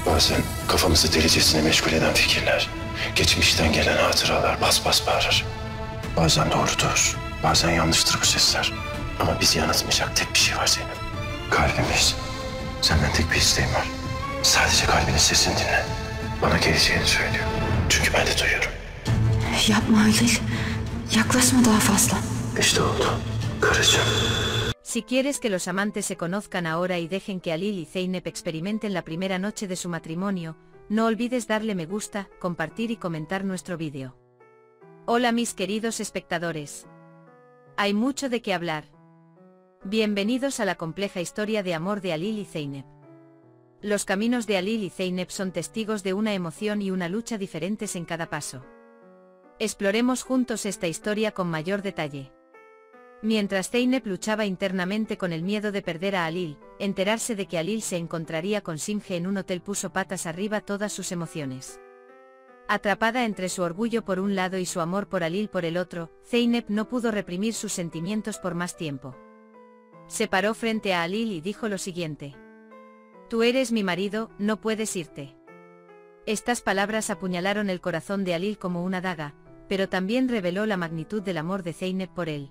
Bazen kafamızı delicesine meşgul eden fikirler, geçmişten gelen hatıralar bas bas bağırır. Bazen doğrudur, bazen yanlıştır bu sesler. Ama bizi yanıltmayacak tek bir şey var Zeynep. Kalbimiz. Senden tek bir isteğim var. Sadece kalbinin sesini dinle. Bana geleceğini söylüyor. Çünkü ben de duyuyorum. Yapma Halil. Yaklaşma daha fazla. İşte oldu. Karıcığım. Si quieres que los amantes se conozcan ahora y dejen que Halil y Zeynep experimenten la primera noche de su matrimonio, no olvides darle me gusta, compartir y comentar nuestro vídeo. Hola mis queridos espectadores. Hay mucho de qué hablar. Bienvenidos a la compleja historia de amor de Halil y Zeynep. Los caminos de Halil y Zeynep son testigos de una emoción y una lucha diferentes en cada paso. Exploremos juntos esta historia con mayor detalle. Mientras Zeynep luchaba internamente con el miedo de perder a Halil, enterarse de que Halil se encontraría con Simge en un hotel puso patas arriba todas sus emociones. Atrapada entre su orgullo por un lado y su amor por Halil por el otro, Zeynep no pudo reprimir sus sentimientos por más tiempo. Se paró frente a Halil y dijo lo siguiente: «Tú eres mi marido, no puedes irte». Estas palabras apuñalaron el corazón de Halil como una daga, pero también reveló la magnitud del amor de Zeynep por él.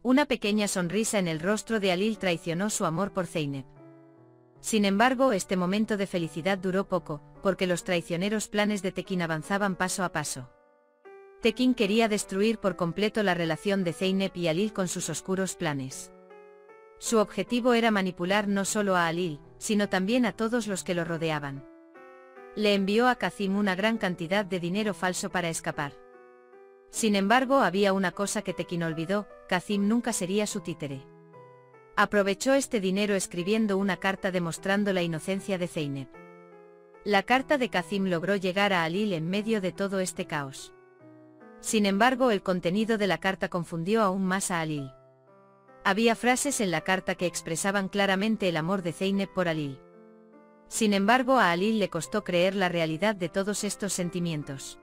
Una pequeña sonrisa en el rostro de Halil traicionó su amor por Zeynep. Sin embargo, este momento de felicidad duró poco, porque los traicioneros planes de Tekin avanzaban paso a paso. Tekin quería destruir por completo la relación de Zeynep y Halil con sus oscuros planes. Su objetivo era manipular no solo a Halil, sino también a todos los que lo rodeaban. Le envió a Kazim una gran cantidad de dinero falso para escapar. Sin embargo, había una cosa que Tekin olvidó: Kazim nunca sería su títere. Aprovechó este dinero escribiendo una carta demostrando la inocencia de Zeynep. La carta de Kazim logró llegar a Halil en medio de todo este caos. Sin embargo, el contenido de la carta confundió aún más a Halil. Había frases en la carta que expresaban claramente el amor de Zeynep por Halil. Sin embargo, a Halil le costó creer la realidad de todos estos sentimientos.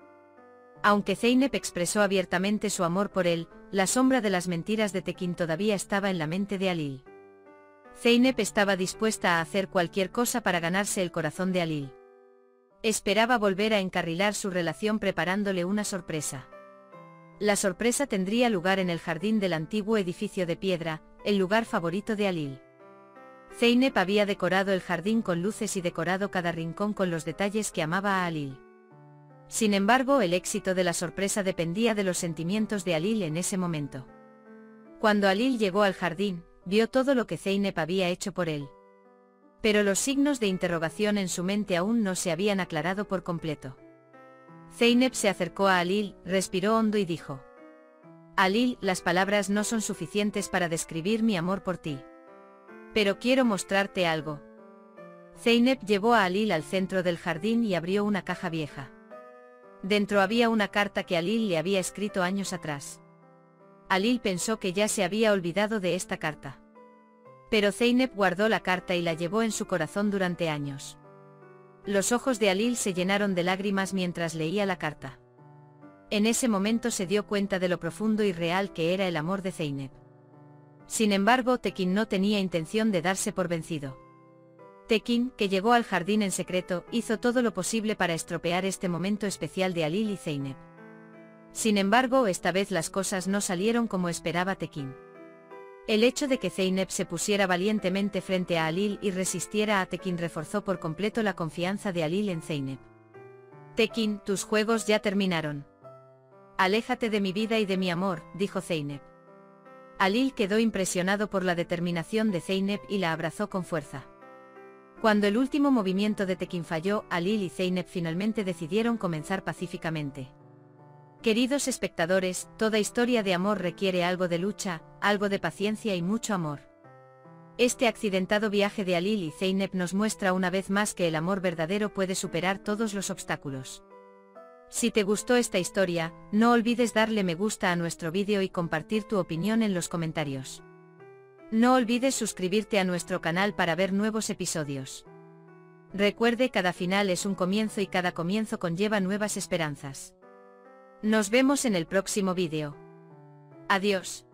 Aunque Zeynep expresó abiertamente su amor por él, la sombra de las mentiras de Tekin todavía estaba en la mente de Halil. Zeynep estaba dispuesta a hacer cualquier cosa para ganarse el corazón de Halil. Esperaba volver a encarrilar su relación preparándole una sorpresa. La sorpresa tendría lugar en el jardín del antiguo edificio de piedra, el lugar favorito de Halil. Zeynep había decorado el jardín con luces y decorado cada rincón con los detalles que amaba a Halil. Sin embargo, el éxito de la sorpresa dependía de los sentimientos de Halil en ese momento. Cuando Halil llegó al jardín, vio todo lo que Zeynep había hecho por él. Pero los signos de interrogación en su mente aún no se habían aclarado por completo. Zeynep se acercó a Halil, respiró hondo y dijo: «Halil, las palabras no son suficientes para describir mi amor por ti. Pero quiero mostrarte algo». Zeynep llevó a Halil al centro del jardín y abrió una caja vieja. Dentro había una carta que Halil le había escrito años atrás. Halil pensó que ya se había olvidado de esta carta. Pero Zeynep guardó la carta y la llevó en su corazón durante años. Los ojos de Halil se llenaron de lágrimas mientras leía la carta. En ese momento se dio cuenta de lo profundo y real que era el amor de Zeynep. Sin embargo, Tekin no tenía intención de darse por vencido. Tekin, que llegó al jardín en secreto, hizo todo lo posible para estropear este momento especial de Halil y Zeynep. Sin embargo, esta vez las cosas no salieron como esperaba Tekin. El hecho de que Zeynep se pusiera valientemente frente a Halil y resistiera a Tekin reforzó por completo la confianza de Halil en Zeynep. «Tekin, tus juegos ya terminaron. Aléjate de mi vida y de mi amor», dijo Zeynep. Halil quedó impresionado por la determinación de Zeynep y la abrazó con fuerza. Cuando el último movimiento de Tekin falló, Halil y Zeynep finalmente decidieron comenzar pacíficamente. Queridos espectadores, toda historia de amor requiere algo de lucha, algo de paciencia y mucho amor. Este accidentado viaje de Halil y Zeynep nos muestra una vez más que el amor verdadero puede superar todos los obstáculos. Si te gustó esta historia, no olvides darle me gusta a nuestro vídeo y compartir tu opinión en los comentarios. No olvides suscribirte a nuestro canal para ver nuevos episodios. Recuerde, cada final es un comienzo y cada comienzo conlleva nuevas esperanzas. Nos vemos en el próximo vídeo. Adiós.